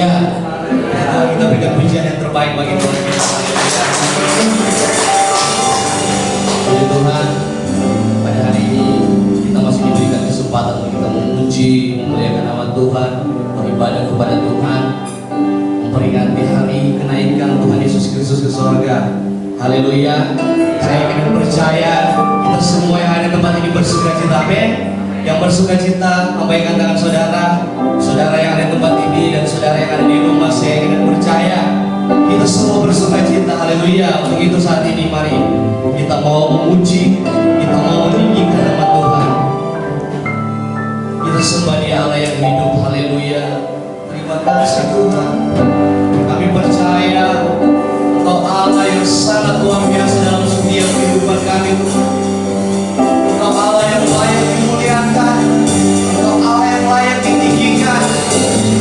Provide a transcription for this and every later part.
Haleluya. Kita berikan pujian yang terbaik bagi Tuhan kita. Puji Tuhan, pada hari ini kita masih diberikan kesempatan untuk kita memuji, memuliakan nama Tuhan, beribadah kepada Tuhan, memperingati hari kenaikan Tuhan Yesus Kristus ke surga. Haleluya. Saya ingin percaya kita semua yang ada di tempat ini bersuka cita. Amin. Yang bersuka cita, lambaikan tangan saudara, saudara yang ada di tempat ini dan saudara yang ada di rumah. Saya ingin percaya kita semua bersuka cita. Haleluya. Untuk itu saat ini mari kita mau memuji, kita mau meninggikan nama Tuhan. Kita sembah Dia Allah yang hidup. Haleluya. Terima kasih Tuhan. Kami percaya Engkau Allah yang sangat luar biasa dalam setiap kehidupan kami Tuhan. Engkau Allah yang layak dimuliakan, Engkau Allah yang layak ditinggikan.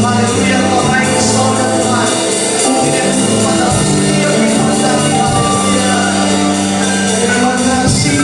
Haleluya. Engkau naik ke surga Tuhan. Tidak cuma dalam setiap kehidupan kami. Haleluya. Terima kasih.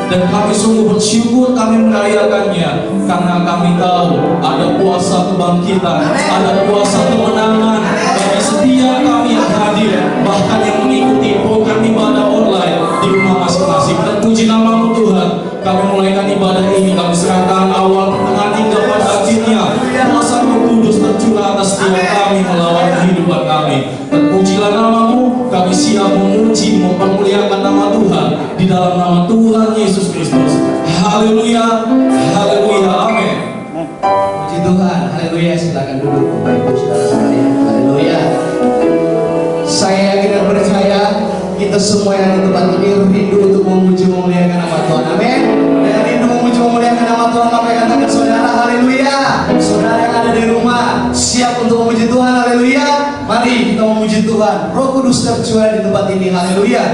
dan kami sungguh bersyukur, kami merayakannya karena kami tahu ada kuasa kebangkitan, ada kuasa kemenangan bagi setiap kami yang hadir, bahkan yang mengikuti program ibadah online di rumah masing-masing. Dan puji nama-Mu Tuhan, kami mulaikan ibadah ini, kami serahkan awal, pertengahan hingga pada akhirnya. Kuasa Roh Kudus tercurah atas setiap kami melawan kehidupan kami. Terpujilah nama-Mu, kami siap memuji, mempermuliakan nama Tuhan di dalam nama Tuhan Yesus Kristus. Haleluya, haleluya, amin. Puji Tuhan, haleluya. Silakan duduk Bapak Ibu Saudara sekalian. Haleluya. Saya yakin dan percaya kita semua yang di tempat ini rindu untuk memuji memuliakan nama Tuhan. Amin. Dan rindu memuji memuliakan nama Tuhan, maka katakan saudara, haleluya. Saudara yang ada di rumah siap untuk memuji Tuhan, haleluya. Mari kita memuji Tuhan. Roh Kudus tercurah di tempat ini, haleluya.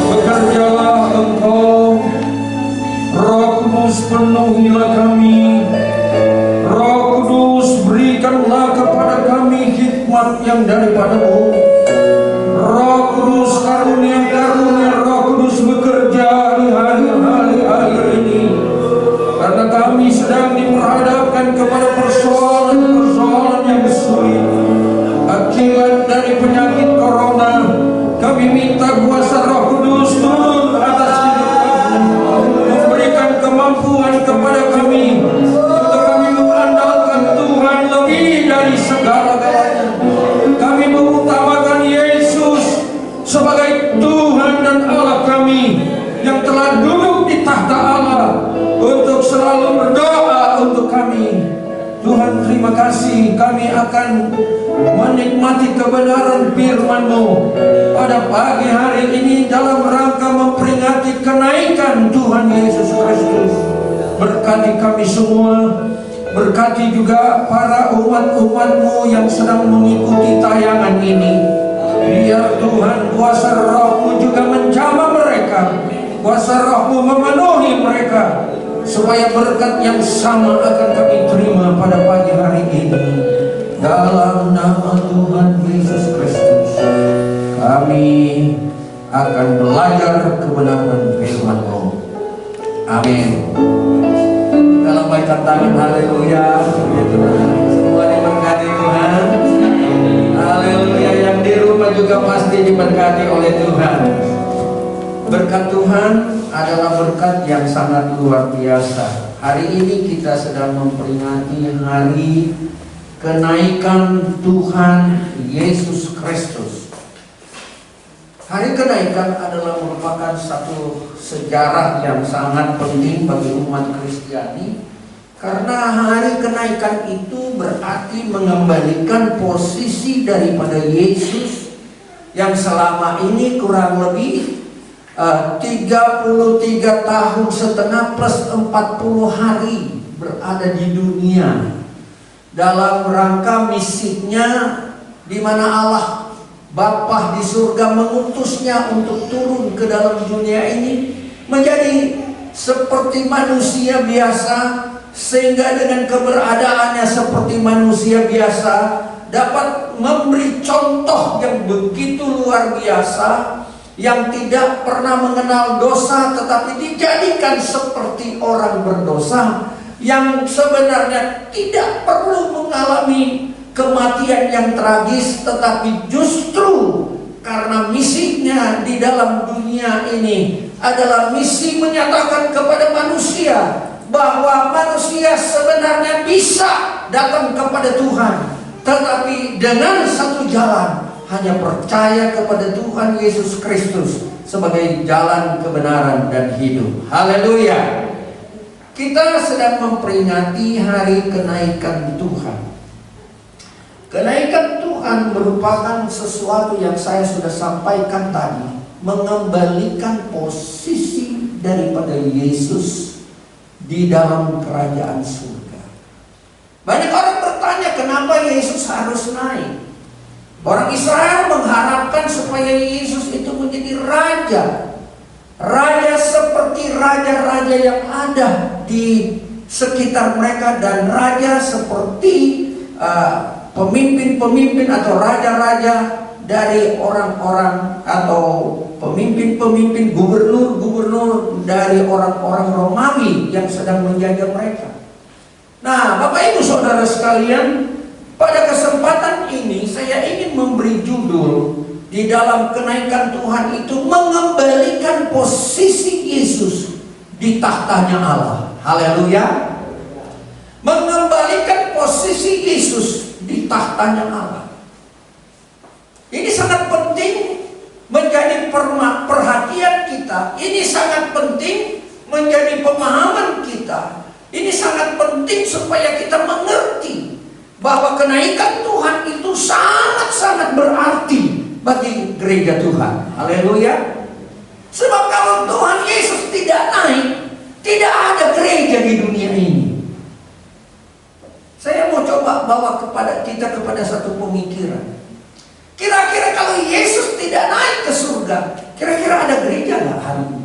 Bekerjalah Engkau, Roh Kudus penuhilah kami. Roh Kudus berikanlah kepada kami hikmat yang daripada-Mu. Roh Kudus karunia Roh Kudus bekerja di hari-hari akhir ini, karena kami sedang diperhadapkan kepada persoalan-persoalan yang sulit akibat dari penyakit corona. Kami minta kuasa Roh Kudus turun atas hidup kami, memberikan kemampuan kepada kami untuk kami mengandalkan Tuhan lebih dari segala-galanya. Kami mengutamakan Yesus sebagai Tuhan dan Allah kami yang telah duduk di tahta Allah untuk selalu berdoa untuk kami. Tuhan, terima kasih, kami akan menikmati kebenaran firman-Mu pada pagi hari ini dalam rangka memperingati kenaikan Tuhan Yesus Kristus. Berkati kami semua, berkati juga para umat-umat-Mu yang sedang mengikuti tayangan ini. Biar Tuhan kuasa Roh-Mu juga menjamah mereka, kuasa Roh-Mu memenuhi mereka, supaya berkat yang sama akan kami terima pada pagi hari ini. Dalam nama Tuhan Yesus Kristus, kami akan belajar kebenaran firman-Mu. Amin. Dalam bacaan tangan, haleluya. Semua diberkati Tuhan. Haleluya. Yang di rumah juga pasti diberkati oleh Tuhan. Berkat Tuhan adalah berkat yang sangat luar biasa. Hari ini kita sedang memperingati hari kenaikan Tuhan Yesus Kristus. Hari kenaikan adalah merupakan satu sejarah yang sangat penting bagi umat Kristiani, karena hari kenaikan itu berarti mengembalikan posisi daripada Yesus yang selama ini kurang lebih 33 tahun setengah plus 40 hari berada di dunia dalam rangka misinya, di mana Allah Bapa di surga mengutusnya untuk turun ke dalam dunia ini menjadi seperti manusia biasa, sehingga dengan keberadaannya seperti manusia biasa dapat memberi contoh yang begitu luar biasa, yang tidak pernah mengenal dosa tetapi dijadikan seperti orang berdosa, yang sebenarnya tidak perlu mengalami kematian yang tragis, tetapi justru karena misinya di dalam dunia ini adalah misi menyatakan kepada manusia bahwa manusia sebenarnya bisa datang kepada Tuhan, tetapi dengan satu jalan, hanya percaya kepada Tuhan Yesus Kristus sebagai jalan kebenaran dan hidup. Haleluya. Kita sedang memperingati hari kenaikan Tuhan. Kenaikan Tuhan merupakan sesuatu yang saya sudah sampaikan tadi, mengembalikan posisi daripada Yesus di dalam kerajaan surga. Banyak orang bertanya, kenapa Yesus harus naik? Orang Israel mengharapkan supaya Yesus itu menjadi raja. Raja seperti raja-raja yang ada di sekitar mereka, dan raja seperti pemimpin-pemimpin atau raja-raja dari orang-orang atau pemimpin-pemimpin, gubernur-gubernur dari orang-orang Romawi yang sedang menjajah mereka. Nah, Bapak Ibu Saudara sekalian, pada kesempatan ini saya ingin memberi judul di dalam kenaikan Tuhan itu, mengembalikan posisi Yesus di tahtanya Allah. Haleluya. Mengembalikan posisi Yesus di tahtanya Allah. Ini sangat penting menjadi perhatian kita. Ini sangat penting menjadi pemahaman kita. Ini sangat penting supaya kita mengerti bahwa kenaikan Tuhan itu sangat-sangat berarti bagi gereja Tuhan. Haleluya. Sebab kalau Tuhan Yesus tidak naik, tidak ada gereja di dunia ini. Saya mau coba bawa kepada satu pemikiran. Kira-kira kalau Yesus tidak naik ke surga, kira-kira ada gereja nggak hari ini?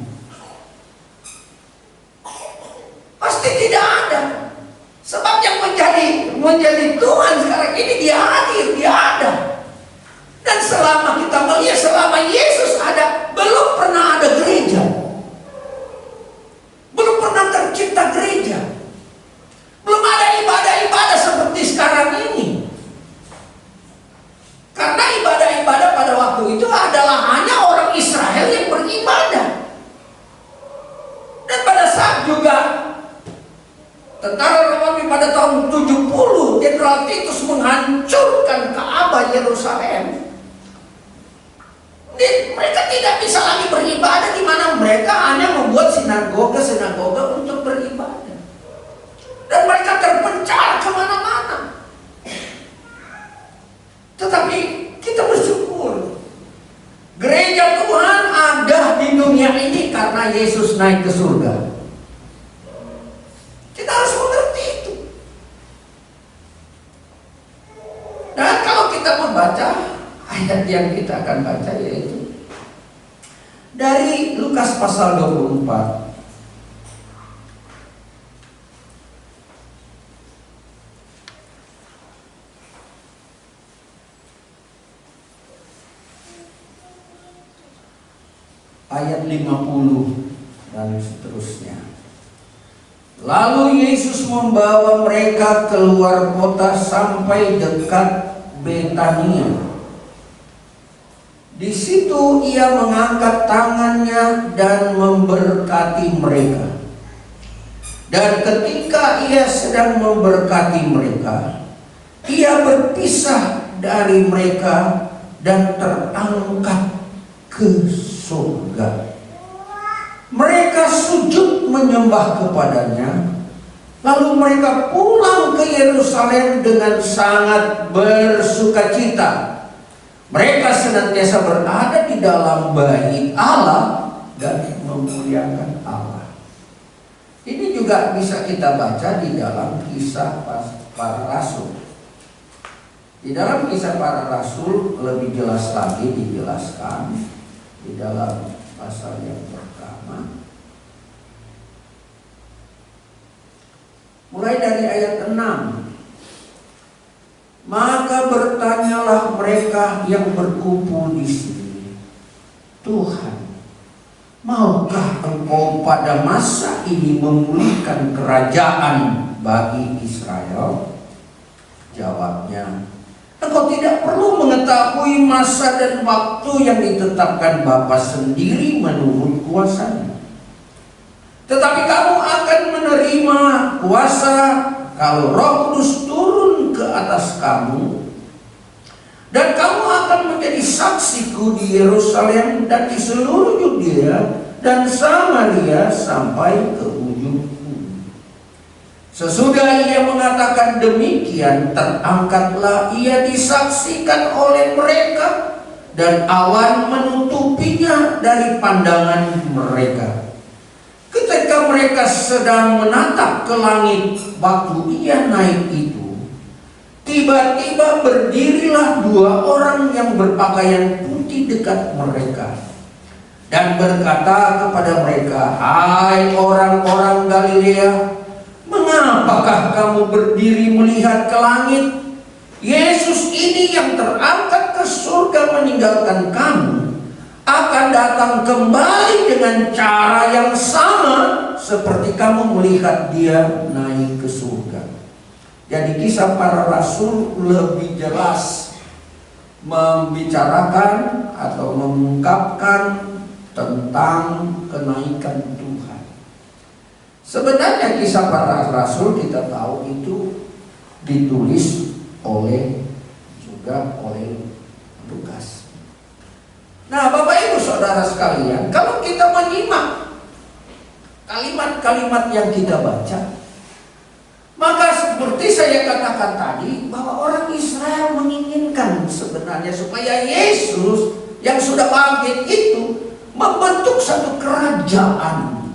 Pasti tidak ada. Sebab yang menjadi Tuhan sekarang ini dia hadir, dia ada. Dan selama kita melihat, selama Yesus ada, belum pernah ada gereja. Belum pernah tercipta gereja. Belum ada ibadah-ibadah seperti sekarang ini. Karena ibadah-ibadah pada waktu itu adalah hanya orang Israel yang beribadah. Dan pada saat juga tentara Romawi pada tahun 70, Jenderal Titus menghancurkan Ka'bah Yerusalem. Mereka tidak bisa lagi beribadah, di mana mereka hanya membuat sinagoga untuk beribadah. Dan mereka terpencar kemana-mana. Tetapi kita bersyukur, gereja Tuhan ada di dunia ini karena Yesus naik ke surga. Kita harus mengerti itu. Dan kalau kita membaca ayat yang kita akan baca, yaitu dari Lukas pasal 24. Ayat 50 dan seterusnya. Lalu Yesus membawa mereka keluar kota sampai dekat Betania. Di situ ia mengangkat tangannya dan memberkati mereka. Dan ketika ia sedang memberkati mereka, ia berpisah dari mereka dan terangkat ke surga. Mereka sujud menyembah kepadanya. Lalu mereka pulang ke Yerusalem dengan sangat bersukacita. Mereka senantiasa berada di dalam bait Allah dan memuliakan Allah. Ini juga bisa kita baca di dalam Kisah Para Rasul. Di dalam Kisah Para Rasul lebih jelas lagi dijelaskan di dalam pasal yang pertama, mulai dari ayat 6. Maka bertanyalah mereka yang berkumpul di sini, Tuhan, maukah Engkau pada masa ini memulihkan kerajaan bagi Israel? Jawabnya, Engkau tidak perlu mengetahui masa dan waktu yang ditetapkan Bapa sendiri menurut kuasanya. Tetapi kamu akan menerima kuasa kalau Roh Kudus turun ke atas kamu, dan kamu akan menjadi saksiku di Yerusalem dan di seluruh Yudea dan Samaria sampai ke ujung bumi. Sesudah ia mengatakan demikian, terangkatlah ia disaksikan oleh mereka, dan awan menutupinya dari pandangan mereka. Ketika mereka sedang menatap ke langit waktu ia naik itu, tiba-tiba berdirilah dua orang yang berpakaian putih dekat mereka dan berkata kepada mereka, "Hai orang-orang Galilea, mengapakah kamu berdiri melihat ke langit? Yesus ini yang terangkat ke surga meninggalkan kamu akan datang kembali dengan cara yang sama seperti kamu melihat dia naik ke surga." Jadi Kisah Para Rasul lebih jelas membicarakan atau mengungkapkan tentang kenaikan Tuhan. Sebenarnya Kisah Para Rasul kita tahu itu ditulis oleh Lukas. Nah, Bapak Ibu Saudara sekalian, kalau kita menyimak kalimat-kalimat yang kita baca, maka seperti saya katakan tadi, bahwa orang Israel menginginkan sebenarnya supaya Yesus yang sudah bangkit itu membentuk satu kerajaan,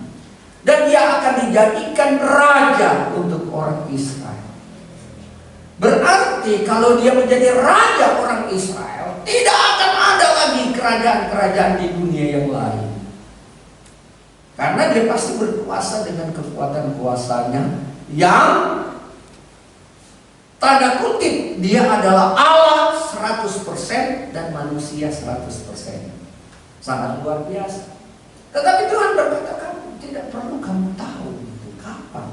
dan dia akan dijadikan raja untuk orang Israel. Berarti kalau dia menjadi raja orang Israel, tidak akan ada lagi kerajaan-kerajaan di dunia yang lain. Karena dia pasti berkuasa dengan kekuatan kuasanya yang tanda kutip dia adalah Allah 100% dan manusia 100%. Sangat luar biasa. Tetapi Tuhan berkata, kamu tidak perlu kamu tahu itu kapan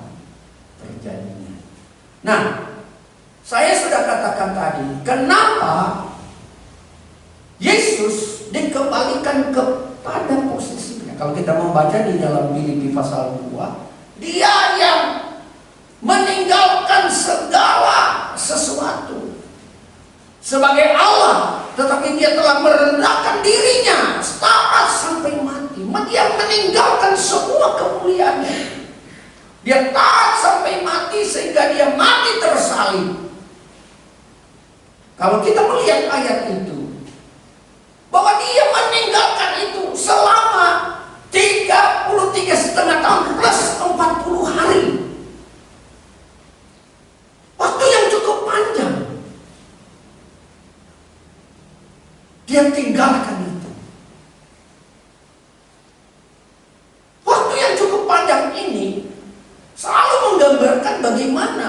terjadinya. Nah, saya sudah katakan tadi, kenapa Yesus dikembalikan kepada posisinya. Kalau kita membaca di dalam Filipi pasal 2, dia yang meninggalkan segala sesuatu sebagai Allah, tetapi dia telah merendahkan dirinya taat sampai mati. Dia meninggalkan semua kemuliaannya. Dia taat sampai mati sehingga dia mati tersalib. Kalau kita melihat ayat itu, bahwa dia meninggalkan itu selama 33,5 tahun plus 40 hari. Waktu yang cukup panjang. Dia tinggalkan itu. Waktu yang cukup panjang ini selalu menggambarkan bagaimana.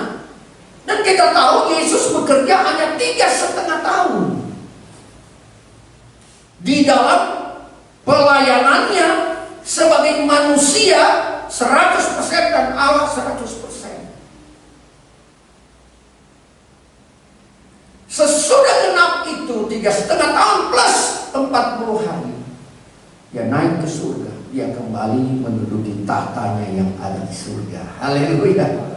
Dan kita tahu Yesus bekerja hanya 3,5 tahun di dalam pelayanannya sebagai manusia 100% dan Allah 100%. Sesudah genap itu 3,5 tahun plus 40 hari, dia naik ke surga. Dia kembali menduduki tahtanya yang ada di surga. Haleluya.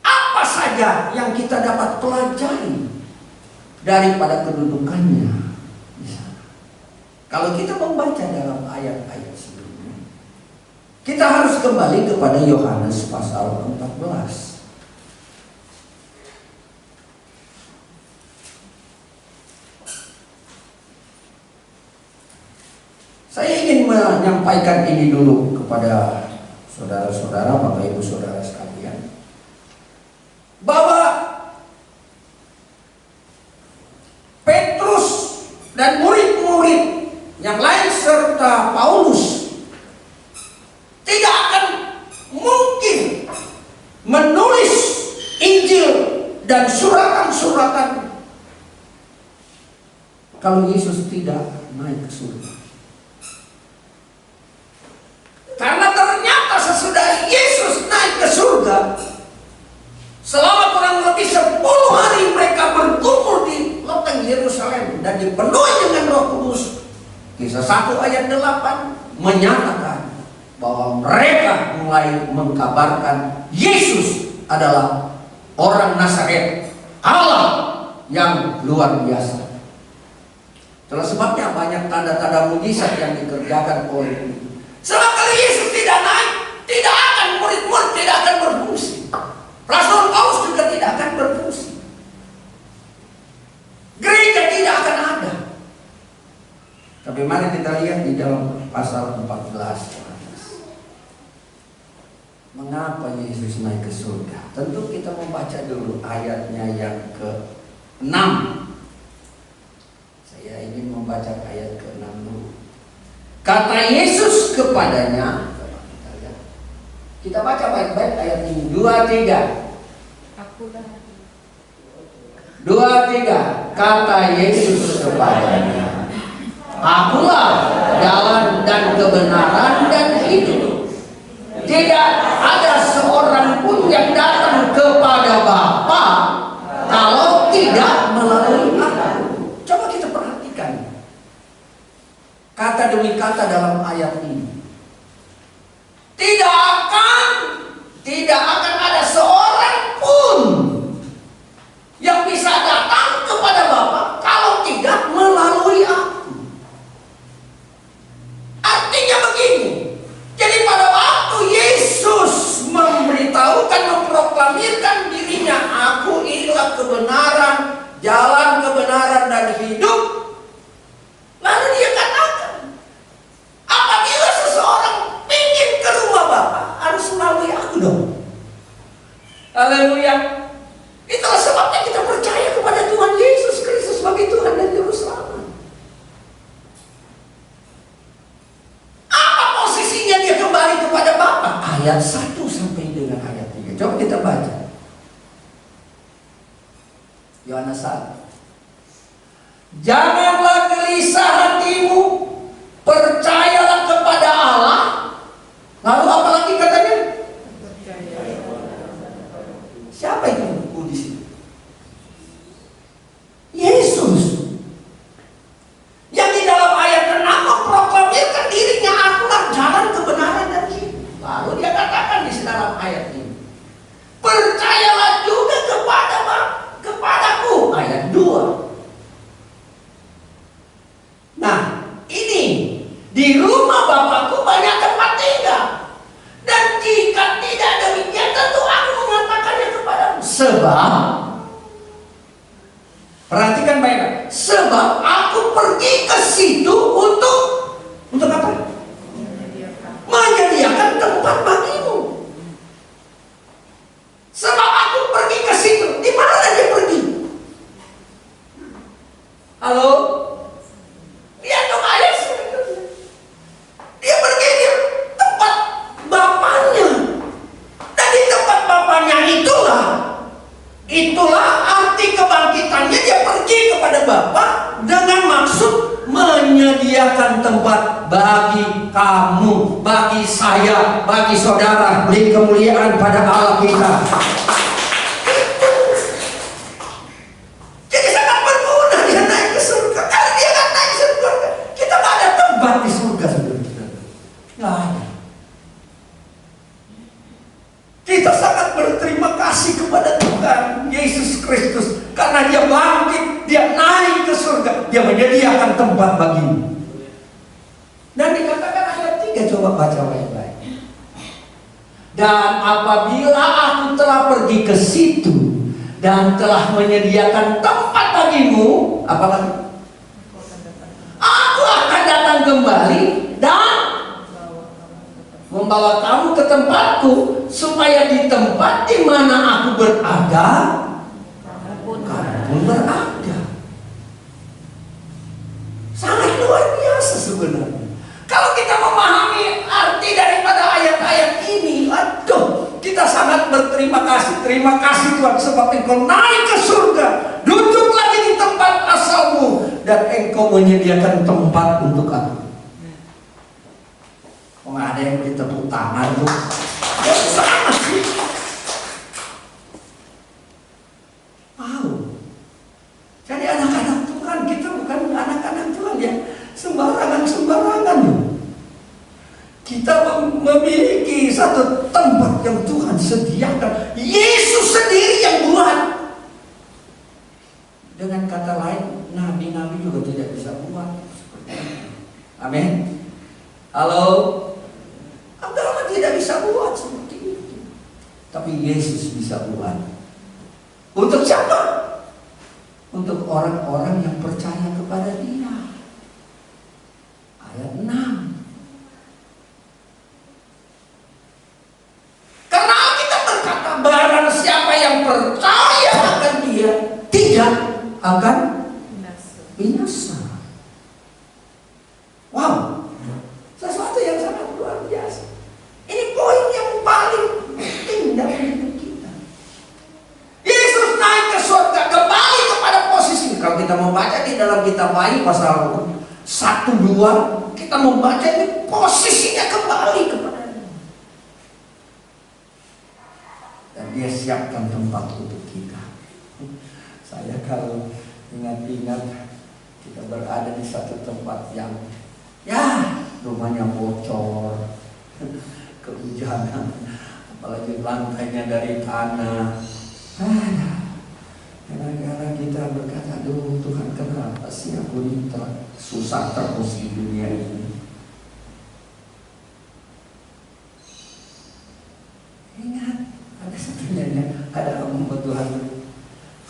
Apa saja yang kita dapat pelajari daripada kedudukannya di sana? Kalau kita membaca dalam ayat-ayat sebelumnya, kita harus kembali kepada Yohanes pasal 14. Saya ingin menyampaikan ini dulu kepada saudara-saudara, Bapak Ibu Saudara sekalian, bahwa Petrus dan murid-murid yang lain serta Paulus tidak akan mungkin menulis Injil dan suratan-suratan kalau Yesus tidak naik ke surga. Karena ternyata sesudah Yesus naik ke surga, selama kurang lebih 10 hari mereka berkumpul di loteng Yerusalem dan dipenuhi dengan Roh Kudus. Kisah 1 ayat 8 menyatakan bahwa mereka mulai mengkabarkan Yesus adalah orang Nazaret, Allah yang luar biasa. Itulah sebabnya banyak tanda-tanda mujizat yang dikerjakan oleh ini. Sebab kalau Yesus tidak naik, tidak akan murid-murid tidak akan berfungsi. Rasul Paulus juga tidak akan berfungsi. Gereja tidak akan ada. Tapi mari kita lihat di dalam pasal 14. Mengapa Yesus naik ke surga? Tentu kita membaca dulu ayatnya yang ke-6. Saya ingin membaca ayat ke-6 dulu. Kata Yesus kepadanya, kita baca baik-baik ayat ini. 2-3. 2-3. Kata Yesus kepadanya, Akulah jalan dan kebenaran dan hidup. Tidak ada seorang pun yang datang kepada Bapa kalau tidak melalui Aku. Coba kita perhatikan kata demi kata dalam ayat ini. Tidak akan ada seorang pun yang bisa datang kepada Bapa kalau tidak melalui Aku. Artinya begini. Jadi pada waktu Yesus memberitahukan, memproklamirkan dirinya, Aku inilah kebenaran, jalan kebenaran dan hidup. Lalu dia katakan, ayat 1 sampai dengan ayat 3. Coba kita baca. Yohanes 1. Janganlah gelisah hatimu, percayalah kepada Allah. Lalu apa lagi katanya? Siapa itu di sini? Yesus. Yang di dalam ayat 6 memproklamirkan dirinya, akulah jalan, kebenaran dan hidup. Lalu dia katakan di dalam ayat ini, percayalah juga kepadaku. Ayat 2. Nah, ini di rumah Bapakku banyak tempat tinggal. Dan jika tidak demikian, tentu aku mengatakannya kepadamu. Sebab, perhatikan baik-baik. Sebab aku pergi ke situ untuk apa? Menyediakan tempat bagimu. Sebab aku pergi ke situ. Di mana dia pergi? Halo? Lihat dong ayat. Dia pergi di tempat Bapaknya. Dan di tempat Bapaknya itulah arti kebangkitannya. Dia pergi kepada Bapa dengan maksud menyediakan tempat bagi kamu, bagi saya, bagi saudara, beri kemuliaan pada Allah kita. Jadi sangat berguna dia naik ke surga. Kalau dia nggak naik ke surga, kita nggak ada tempat di surga, saudara. Nggak ada. Kita sangat berterima kasih kepada Tuhan Yesus Kristus karena dia bangkit, dia naik ke surga, dia menyediakan tempat bagimu. Dan dikatakan ayat 3, coba baca baik-baik. Dan apabila aku telah pergi ke situ dan telah menyediakan tempat bagimu, apa lagi? Aku akan datang kembali dan membawa kamu ke tempatku, supaya di tempat di mana aku berada, kamu pun berada. Sangat luar biasa sebenarnya. Kalau kita memahami arti daripada ayat-ayat ini, aduh, kita sangat berterima kasih. Terima kasih Tuhan, sebab Engkau naik ke surga, duduk lagi di tempat asalmu, dan Engkau menyediakan tempat untuk aku. Ada yang beri tepuk tangan tuh. Ya sama sih. Wow. Jadi anak-anak Tuhan, kita bukan anak-anak Tuhan yang sembarangan loh. Kita memiliki satu tempat yang Tuhan sediakan. Yesus sendiri yang buat. Dengan kata lain, nabi-nabi juga tidak bisa buat. Amin. Halo. Agama tidak bisa buat seperti itu, tapi Yesus bisa buat. Untuk siapa? Untuk orang-orang yang percaya kepada Dia. Ayat 6. Karena kita berkata, barang siapa yang percaya akan Dia tidak akan binasa. Wow, sesuatu yang sangat luar biasa. Ini poin yang paling penting dalam hidup kita. Yesus naik ke surga, kembali kepada posisi. Kalau kita membaca di dalam kitab Wahyu pasal 1-2, kita membaca ini posisinya kembali kepada Dia. Dan Dia siapkan tempat untuk kita. Saya kalau ingat-ingat kita berada di satu tempat yang rumahnya bocor, kehujanan, apalagi lantainya dari tanah. Kadang-kadang kita berkata, aduh Tuhan, kenapa sih aku ini susah terus di dunia ini. Ingat, ada satu nyanyi, ada hamba Tuhan,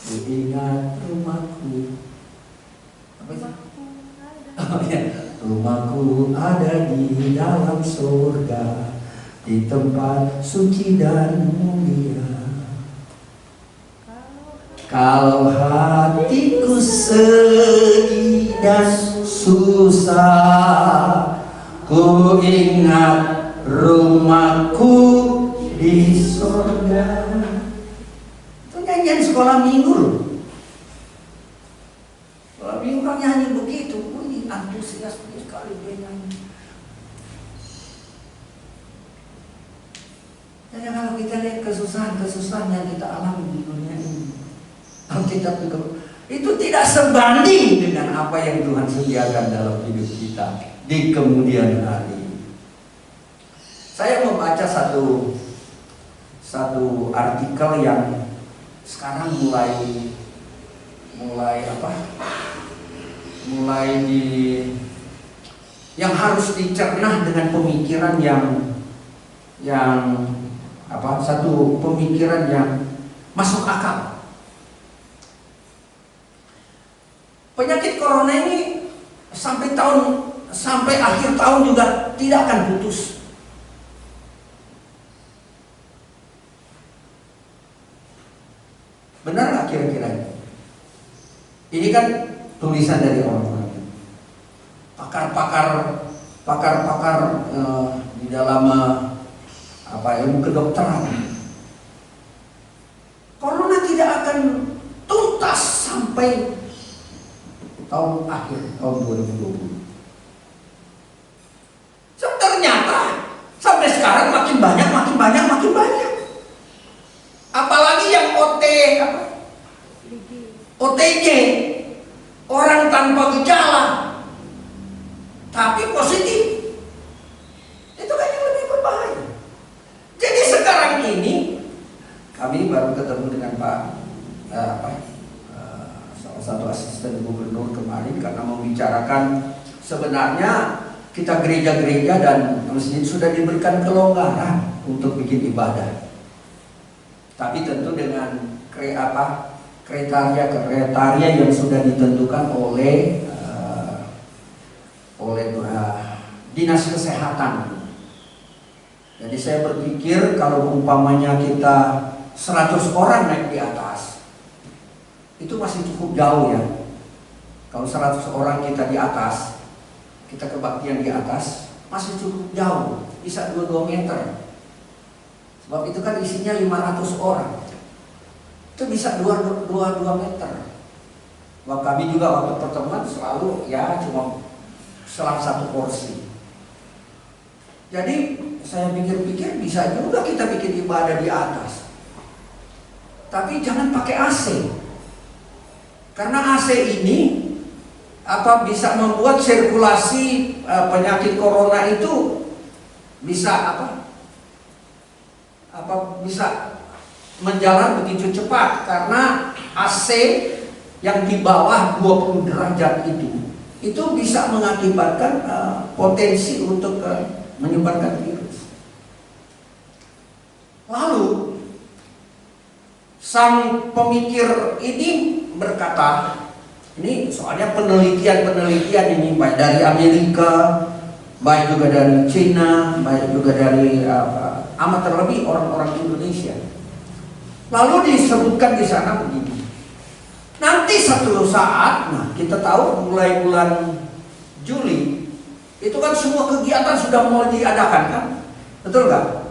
ku ingat rumahku. Apa itu? Oh ya, rumahku ada di dalam surga, di tempat suci dan mulia. Kalau hatiku sedih dan susah, ku ingat rumahku di sorga. Itu nyanyian sekolah minggu loh. Sekolah minggu kan nyanyi begitu. Wih, antusias sekali dia nyanyi. Jadi kalau kita lihat kesusahan-kesusahan yang kita alami di dunia ini, Alkitab juga itu tidak sebanding dengan apa yang Tuhan sediakan dalam hidup kita di kemudian hari. Saya membaca satu artikel yang sekarang yang harus dicerna dengan pemikiran satu pemikiran yang masuk akal. Penyakit corona ini sampai akhir tahun juga tidak akan putus. Benar nggak kira-kira? Ini kan tulisan dari orang-orang pakar di dalam ilmu kedokteran. Corona tidak akan tuntas sampai tahun 2020. So, ternyata sampai sekarang makin banyak. Apalagi yang OTG, orang tanpa gejala tapi positif. Itu kan yang lebih berbahaya. Jadi sekarang ini kami baru ketemu dengan salah satu asisten gubernur kemarin karena membicarakan sebenarnya kita gereja-gereja dan masjid sudah diberikan kelonggaran untuk bikin ibadah. Tapi tentu dengan kriteria yang sudah ditentukan oleh dinas kesehatan. Jadi saya berpikir kalau umpamanya kita 100 orang naik di atas, itu masih cukup jauh ya. Kalau 100 orang kita di atas, kita kebaktian di atas, masih cukup jauh, bisa 2 meter. Sebab itu kan isinya 500 orang. Itu bisa 2 meter. Wah, kami juga waktu pertemuan selalu ya cuma selang 1 porsi. Jadi saya pikir-pikir bisa juga kita bikin ibadah di atas. Tapi jangan pakai AC. Karena AC ini bisa membuat sirkulasi penyakit corona itu bisa bisa menjalan begitu cepat karena AC yang di bawah 20 derajat itu bisa mengakibatkan potensi untuk menyebarkan virus. Lalu sang pemikir ini berkata, ini soalnya penelitian ini baik dari Amerika, baik juga dari Cina, baik juga dari amat terlebih orang-orang Indonesia. Lalu disebutkan di sana begini. Nanti satu saat, kita tahu mulai bulan Juli itu kan semua kegiatan sudah mulai diadakan kan, betul nggak?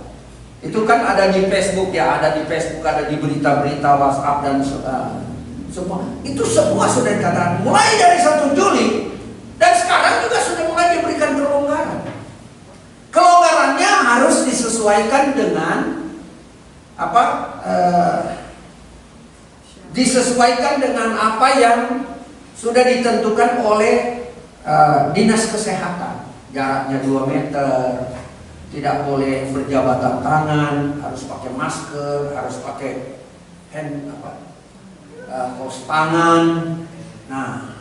Itu kan ada di Facebook ya, ada di berita-berita WhatsApp dan semua. Itu semua sudah dikatakan mulai dari 1 Juli dan sekarang juga sudah mulai diberikan kelonggaran. Kelonggarannya harus disesuaikan dengan disesuaikan dengan apa yang sudah ditentukan oleh dinas kesehatan. Jaraknya 2 meter, tidak boleh berjabatan tangan, harus pakai masker, harus pakai kaos tangan. Nah,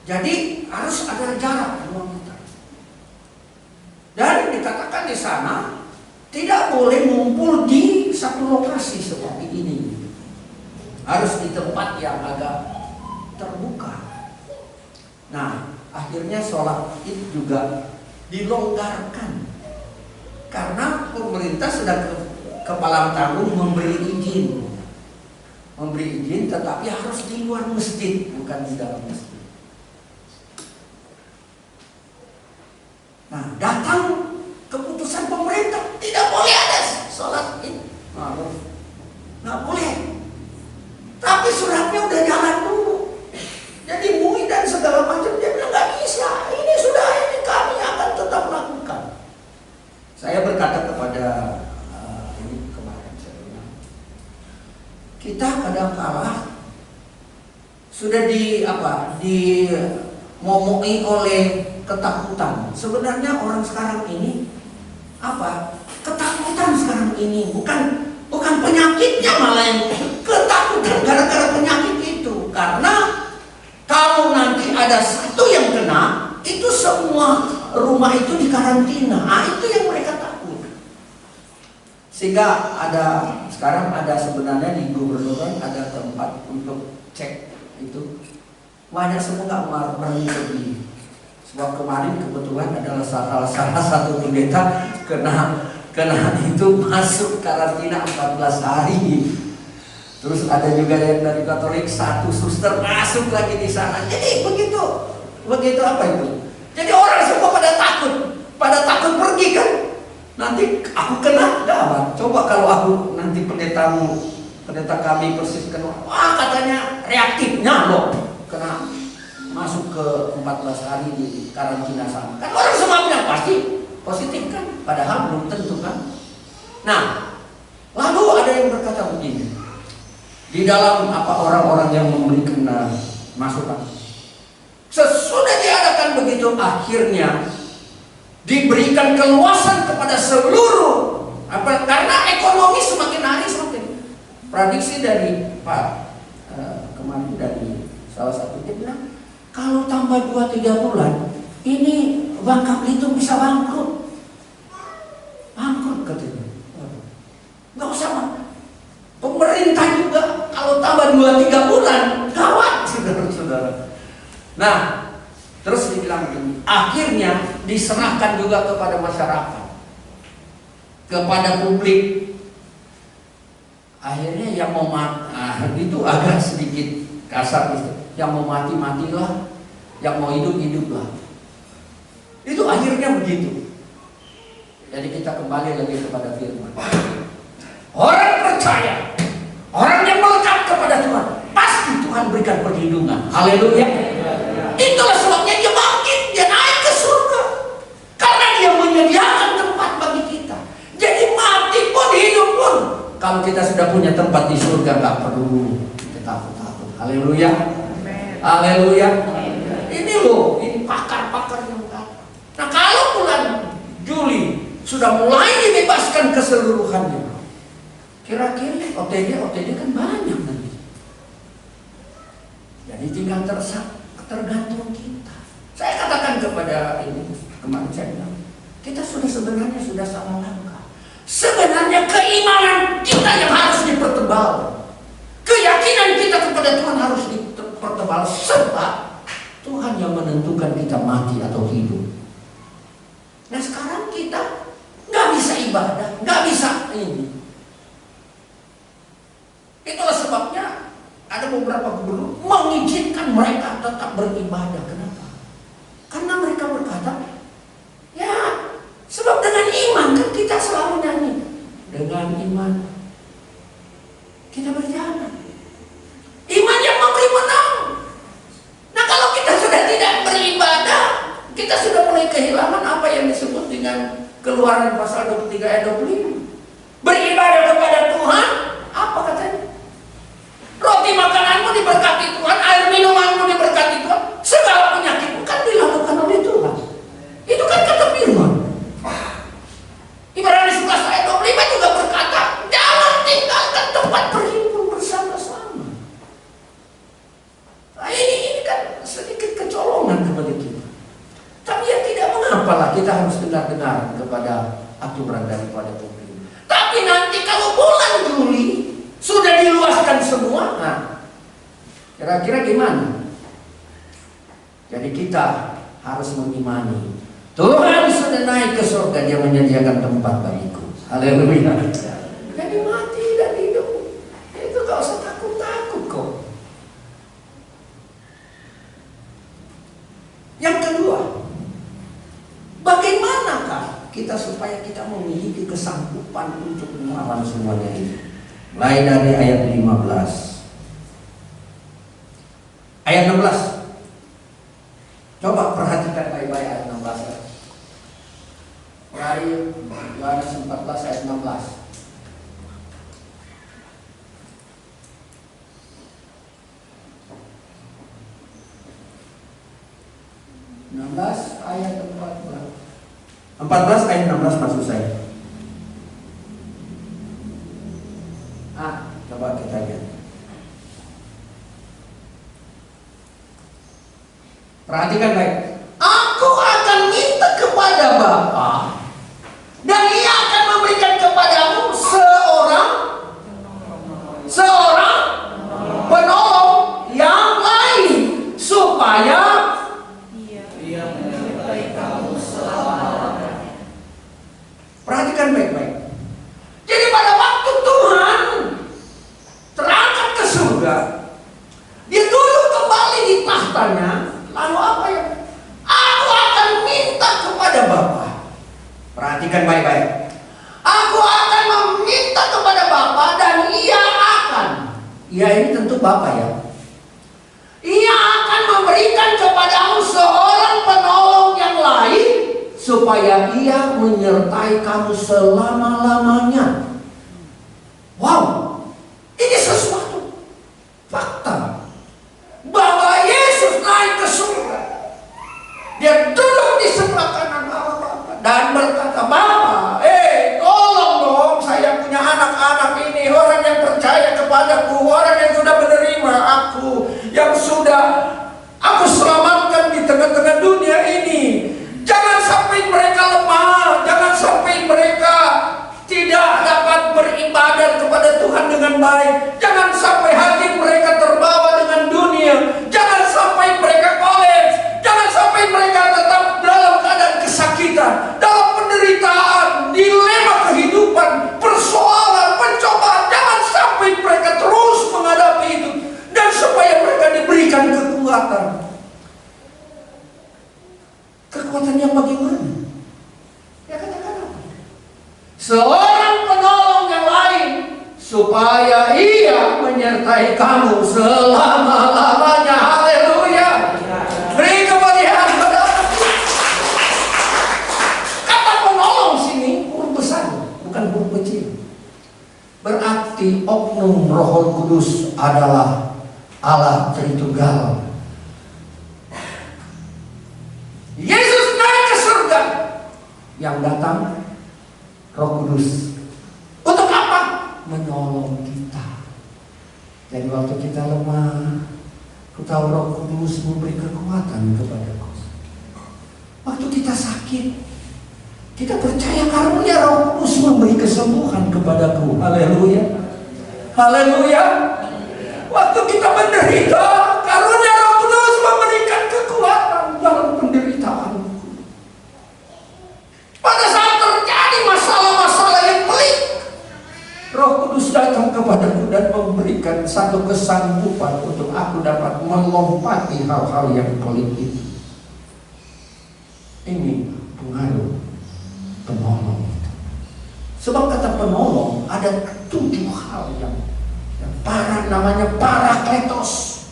jadi harus ada jarak 2 meter. Dan dikatakan di sana tidak boleh ngumpul di satu lokasi seperti ini. Harus di tempat yang agak terbuka. Nah, akhirnya sholat Id juga dilonggarkan karena pemerintah sudah kepala tanggung memberi izin, tetapi harus di luar masjid, bukan di dalam masjid. Nah, datang keputusan pemerintah tidak boleh ada sholat Id sudah dimomoi oleh ketakutan. Sebenarnya orang sekarang ini ketakutan sekarang ini bukan penyakitnya, malah yang ketakutan gara-gara penyakit itu. Karena kalau nanti ada satu yang kena, itu semua rumah itu dikarantina. Itu yang mereka takut. Sehingga sekarang ada sebenarnya di gubernuran ada tempat untuk cek itu. Banyak semua nggak berani pergi. Sebab kemarin kebetulan adalah salah satu pendeta kena itu masuk karantina 14 hari. Terus ada juga yang dari Katolik, satu suster masuk lagi di sana. Jadi begitu apa itu? Jadi orang semua pada takut pergi kan? Nanti aku kena gawat. Coba kalau aku nanti pendeta kami Persis kena, katanya reaktifnya loh, kena masuk ke 14 hari di karantina sana. Kan orang semua bilang pasti positif kan? Padahal belum tentu kan? Nah, lalu ada yang berkata begini. Di dalam orang-orang yang memberikan masukan, sesudah diadakan begitu, akhirnya diberikan keluasan kepada seluruh karena ekonomi semakin hari semakin. Prediksi dari Pak kemarin dari salah satu, dia bilang kalau tambah 2-3 bulan ini Bangka Belitung bisa bangkrut katanya. Nggak usah pemerintah juga kalau tambah 2-3 bulan gawat, saudara-saudara. Nah, terus dibilang begini, akhirnya diserahkan juga kepada masyarakat, kepada publik. Akhirnya yang mau mati, itu agak sedikit kasar gitu. Yang mau mati matilah, yang mau hidup hiduplah. Itu akhirnya begitu. Jadi kita kembali lagi kepada firman. Orang percaya, orang yang melekat kepada Tuhan, pasti Tuhan berikan perlindungan. Haleluya. Itulah sebabnya dia bangkit, dia naik ke surga, karena dia menyediakan tempat bagi kita. Jadi mati pun hidup pun, kalau kita sudah punya tempat di surga, nggak perlu kita takut. Haleluya. Haleluya. Ini loh, ini pakar-pakar yang berkata. Nah, kalau bulan Juli sudah mulai dibebaskan keseluruhannya, kira-kira OTD kan banyak nanti. Jadi tinggal tergantung kita. Saya katakan kepada ini kemarin saya bilang, kita sebenarnya sudah salah langkah. Sebenarnya keimanan kita yang harus dipertebal, keyakinan kita kepada Tuhan harus dipertebal, sebab Tuhan yang menentukan kita mati atau hidup. Nah, sekarang kita nggak bisa ibadah, nggak bisa ini. Itulah sebabnya ada beberapa gubernur mengizinkan mereka tetap beribadah. Kenapa? Karena mereka berkata, ya sebab dengan iman kan kita selalu nyanyi, dengan iman kita berjalan. Iman yang memberi menang. Nah, kalau kita sudah tidak beribadah, kita sudah mulai kehilangan apa yang disebut dengan Keluaran pasal 23 ayat 25. Beribadah kepada Tuhan, apa katanya? Roti makananmu diberkati Tuhan, air minumanmu diberkati Tuhan, segala penyakitmu kan dilakukan oleh Tuhan. Itu kan kata firman. Ibrani 11 ayat 25 juga berkata, jangan tinggalkan tempat berhimpun bersama-sama. Nah, ini kan sedikit kecolongan kepada kita. Tapi ya tidak mengapalah, kita harus dengar-dengar kepada aturan daripada pemerintah. Tapi nanti kalau bulan Juli sudah diluaskan semua, nah, kira-kira gimana? Jadi kita harus mengimani Tuhan sudah naik ke surga, dia menyediakan tempat bagiku. Haleluya. Jadi mati dan hidup itu gak usah takut-takut kok. Yang kedua, bagaimanakah kita supaya kita memiliki kesanggupan untuk melawan semuanya ini? Mulai dari ayat 15. Ayat 16. Coba perhatikan baik-baik ayat 16. Dari Yohanes 14 ayat 16. 16 ayat 14. 14 ayat 16 maksud saya. Coba kita lihat. Perhatikan baik. Aku akan minta kepada Bapa, dan Ia akan memberikan kepadamu seorang penolong yang lain, supaya Ia menyertai kamu selama-lamanya. Perhatikan baik-baik. Jadi pada waktu Tuhan terangkat ke surga, Dia duduk kembali di tahtanya. Lalu apa ya? Aku akan minta kepada Bapa. Perhatikan baik-baik. Aku akan meminta kepada Bapa, dan Ia ini tentu Bapa ya. Ia akan memberikan kepadamu seorang penolong yang lain, supaya Ia menyertai kamu selama-lamanya. Wow, ini sesuatu fakta bahwa Yesus naik ke surga. Dia duduk di sebelah kanan Allah Bapa dan berkata, Bapa, tolong dong, saya punya anak-anak ini, orang yang percaya kepadaku, orang yang sudah menerima aku, yang sudah aku selamatkan di tengah-tengah dunia ini. Jangan sampai mereka lemah, jangan sampai mereka tidak dapat beribadat kepada Tuhan dengan baik. Jangan sampai hati mereka terbawa dengan dunia. Jangan sampai mereka kolaps. Jangan sampai mereka tetap dalam keadaan kesakitan, dalam penderitaan, dilema kehidupan, persoalan, pencobaan. Jangan sampai mereka terus menghadapi itu. Dan supaya mereka diberikan kekuatan. Kekuatan yang bagaimana? Ya katakan apa? Seorang penolong yang lain, supaya Ia menyertai kamu selama-lamanya. Haleluya. Beri kemuliaan kepada Allah. Kata penolong sini huruf besar, bukan huruf kecil. Berarti oknum Roh Kudus adalah Allah Tritunggal. Yesus naik ke surga, yang datang Roh Kudus. Untuk apa? Menolong kita. Jadi waktu kita lemah, kita tahu Roh Kudus memberi kekuatan kepada kita. Waktu kita sakit, kita percaya karunia Roh Kudus memberi kesembuhan kepadaku. Haleluya. Haleluya. Waktu kita menderita, karunia Roh Kudus memberikan kekuatan dalam penderitaan. Pada saat terjadi masalah-masalah yang pelik, Roh Kudus datang kepadaku dan memberikan satu kesanggupan untuk aku dapat melompati hal-hal yang pelik itu. Ini pengaruh penolong. Sebab kata penolong ada 7 hal yang namanya parakletos.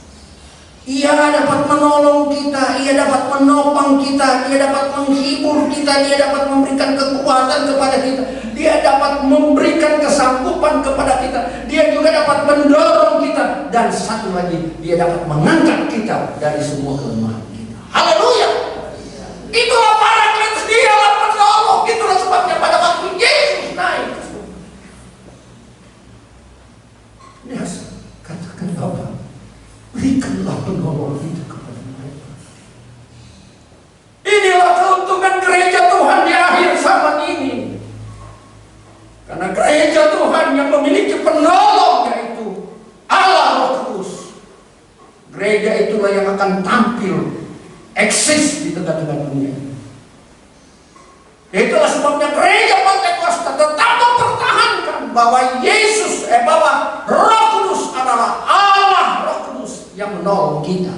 Ia dapat menolong kita, Ia dapat menopang kita, Ia dapat menghibur kita, Dia dapat memberikan kekuatan kepada kita, Dia dapat memberikan kesanggupan kepada kita, Dia juga dapat mendorong kita, dan satu lagi, Dia dapat mengangkat kita dari semua kelemahan kita. Haleluya. Itulah parakletos, Dialah penolong. Itulah sebabnya pada waktu Yesus naik ke surga, Dia katakan, Bapa, berikanlah penolong itu kepada mereka. Inilah keuntungan gereja Tuhan di akhir zaman ini. Karena gereja Tuhan yang memiliki penolong, yaitu Allah Roh Kudus. Gereja itulah yang akan tampil, eksis di tengah-tengah dunia. Itulah sebabnya gereja Pentakosta tetap mempertahankan bahwa bahwa Roh Kudus adalah Allah Roh Kudus yang menolong kita.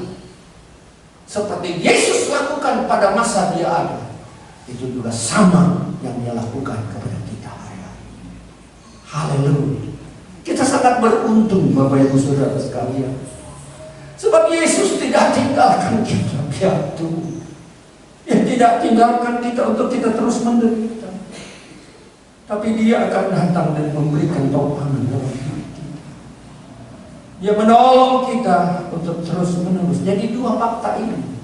Seperti Yesus lakukan pada masa Dia ada, itu juga sama yang Dia lakukan kepada kita hari-hari. Haleluya. Kita sangat beruntung Bapak Ibu Saudara sekalian. Sebab Yesus tidak tinggalkan kita piatu. Dia tidak tinggalkan kita untuk kita terus menderita. Tapi Dia akan datang dan memberikan topangan dalam hidup kita. Dia menolong kita untuk terus menerus. Jadi 2 fakta ini.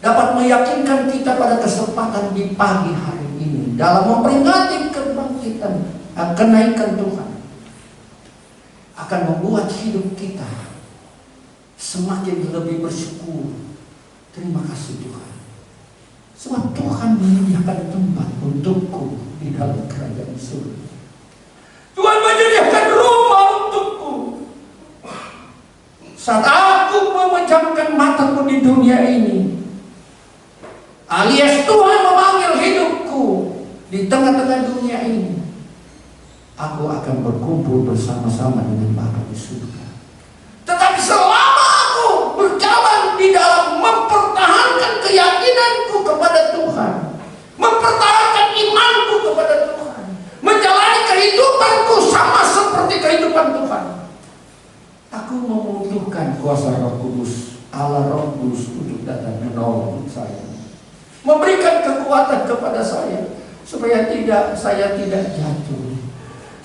dapat meyakinkan kita pada kesempatan di pagi hari ini dalam memperingati kebangkitan, kenaikan Tuhan, akan membuat hidup kita semakin lebih bersyukur. Terima kasih Tuhan, sebab Tuhan menyediakan tempat untukku di dalam kerajaan surga. Tuhan menyediakan rumah untukku. Saat aku memejamkan mataku di dunia ini, alias Tuhan memanggil hidupku di tengah-tengah dunia ini, aku akan berkumpul bersama-sama dengan Bapa di surga. Tetapi selama aku berjalan di dalam mempertahankan keyakinanku kepada Tuhan, mempertahankan imanku kepada Tuhan, menjalani kehidupanku sama seperti kehidupan Tuhan, aku membutuhkan kuasa Roh Kudus, Allah Roh Kudus untuk datang menolong saya, memberikan kekuatan kepada saya supaya saya tidak jatuh.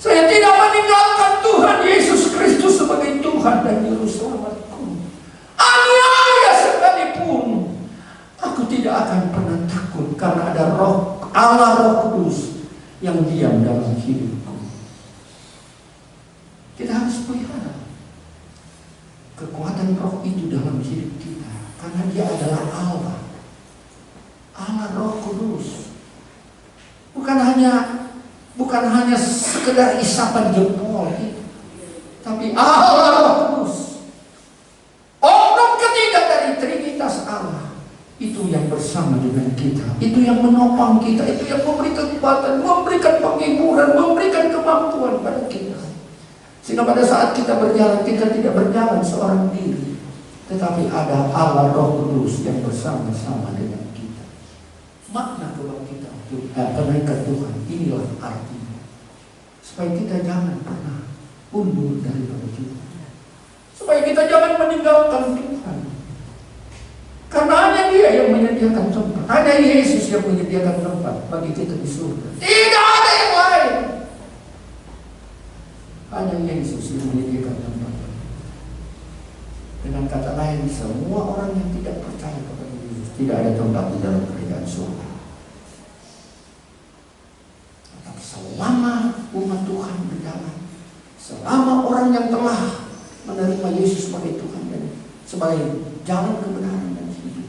Saya tidak meninggalkan Tuhan Yesus Kristus sebagai Tuhan dan Juru Selamatku. Aniaya sekalipun, aku tidak akan pernah takut karena ada Roh Allah Roh Kudus yang diam dalam hidupku. Kita harus pelihara kekuatan Roh itu dalam hidup kita, karena Dia adalah Allah, Allah Roh Kudus. Bukan hanya sekedar isapan jempol, tapi Allah Roh Kudus, oknum ketiga dari Trinitas Allah, itu yang bersama dengan kita, itu yang menopang kita, itu yang memberi kekuatan, memberikan penghiburan, memberikan kemampuan pada kita. Sehingga pada saat kita berjalan, kita tidak berjalan seorang diri, tetapi ada Allah Roh Kudus yang bersama-sama dengan kita. Makna kebangkitan kenaikan Tuhan inilah artinya, supaya kita jangan pernah undur daripada Tuhan, supaya kita jangan meninggalkan Tuhan, karena hanya Dia yang menyediakan tempat, hanya Yesus yang menyediakan tempat bagi kita di surga. Tidak ada yang lain, hanya Yesus yang menyediakan tempat. Dengan kata lain, semua orang yang tidak percaya kepada Yesus tidak ada tempat di dalam kerajaan surga. Tetapi selama umat Tuhan berjalan, selama orang yang telah menerima Yesus sebagai Tuhan dan sebagai jalan kebenaran dan hidup,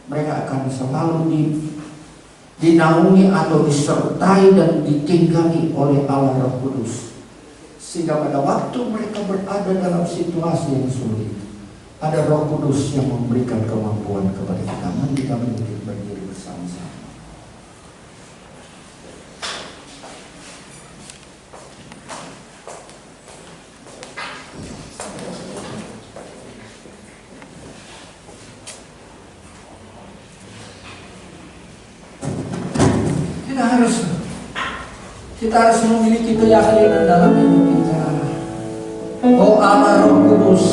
mereka akan selalu dinaungi atau disertai dan ditinggali oleh Allah Roh Kudus. Sehingga pada waktu mereka berada dalam situasi yang sulit, ada Roh Kudus yang memberikan kemampuan kepada kita. Mari kita berdiri bersama-sama. Kita harus memiliki keyakinan dalam hidup kita. Oh Allah Roh Kudus,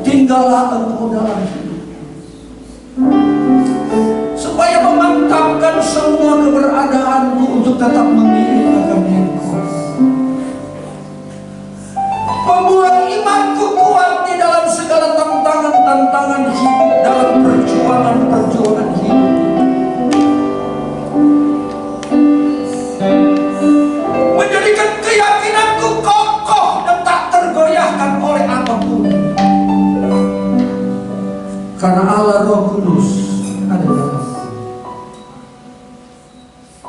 tinggallah Engkau dalam hidup, supaya memantapkan semua keberadaanku untuk tetap mengiring akan Engkau, membuat imanku kuat di dalam segala tantangan-tantangan hidup, dalam perjuangan-perjuangan hidup, menjadikan keyakinanku kokoh dan tak tergoyahkan oleh apapun, karena Allah Roh Kudus ada dalamku.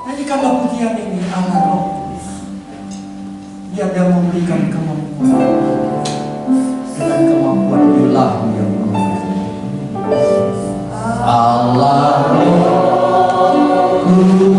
Nyanyikanlah pujian ini, Allah Roh Kudus, biar Dia memberikan kemampuan, dengan kemampuan ilahi yang Allah Roh Kudus. Dalam hidup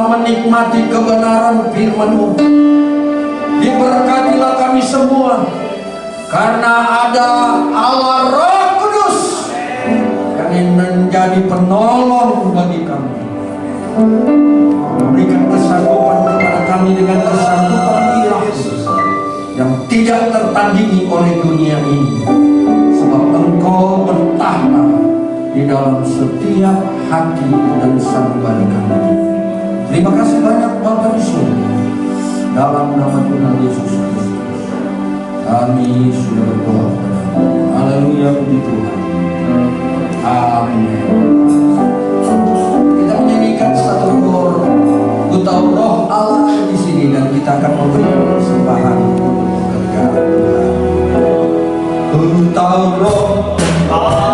dalam menikmati kebenaran firman-Mu. Diberkatilah kami semua, karena ada Allah Roh Kudus yang menjadi penolong bagi kami. Berikan kesanggupan kepada kami dengan kesanggupan ilahi yang tidak tertandingi oleh dunia ini, sebab Engkau bertahta di dalam setiap hati dan sanubari kami. Terima kasih banyak Bapa di surga. Dalam nama Tuhan Yesus Kristus kami sudah berdoa. Haleluya, puji Tuhan. Amin. Kita menyanyikan satu kor, Ku tahu roh Allah di sini, dan kita akan memberi persembahan kepada Tuhan. Ku tahu roh Allah.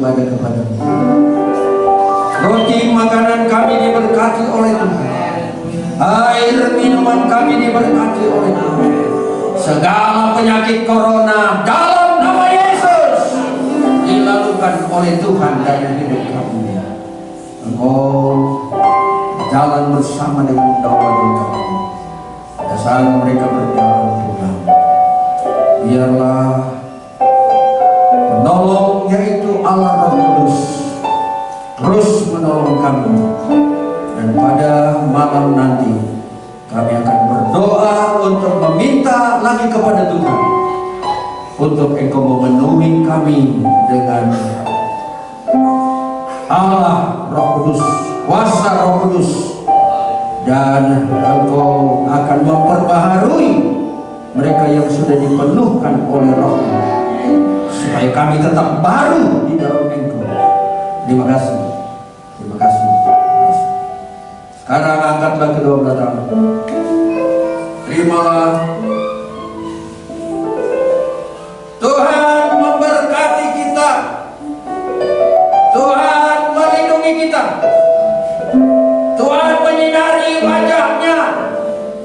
beribadah kepada-Mu. Roti makanan kami diberkati oleh Tuhan. Air minuman kami diberkati oleh Tuhan. Segala penyakit corona dalam nama Yesus dilakukan oleh Tuhan dalam hidup kami. Engkau jalan bersama dengan domba-domba. Pada saat mereka berjalan pulang, biarlah penolong yaitu Allah Roh Kudus terus menolong kami. Dan pada malam nanti kami akan berdoa untuk meminta lagi kepada Tuhan untuk Engkau memenuhi kami dengan Allah Roh Kudus, kuasa Roh Kudus, dan Engkau akan memperbaharui mereka yang sudah dipenuhkan oleh Roh, supaya kami tetap baru di dalam Engkau. Terima kasih, terima kasih. Sekarang angkatlah kedua belah tangan, terimalah. Tuhan memberkati kita, Tuhan melindungi kita, Tuhan menyinari wajahnya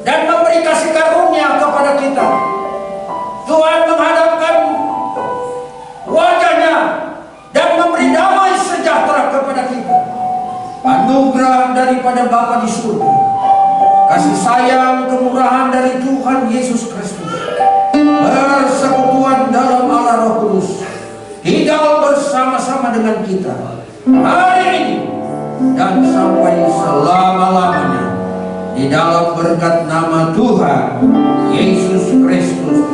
dan memberi kasih karunia kepada kita. Tuhan menghadapkan wajahnya dan memberi damai sejahtera kepada kita. Anugerah daripada Bapa di surga, kasih sayang kemurahan dari Tuhan Yesus Kristus, persekutuan dalam Allah Roh Kudus, hidup bersama-sama dengan kita hari ini dan sampai selama-lamanya, di dalam berkat nama Tuhan Yesus Kristus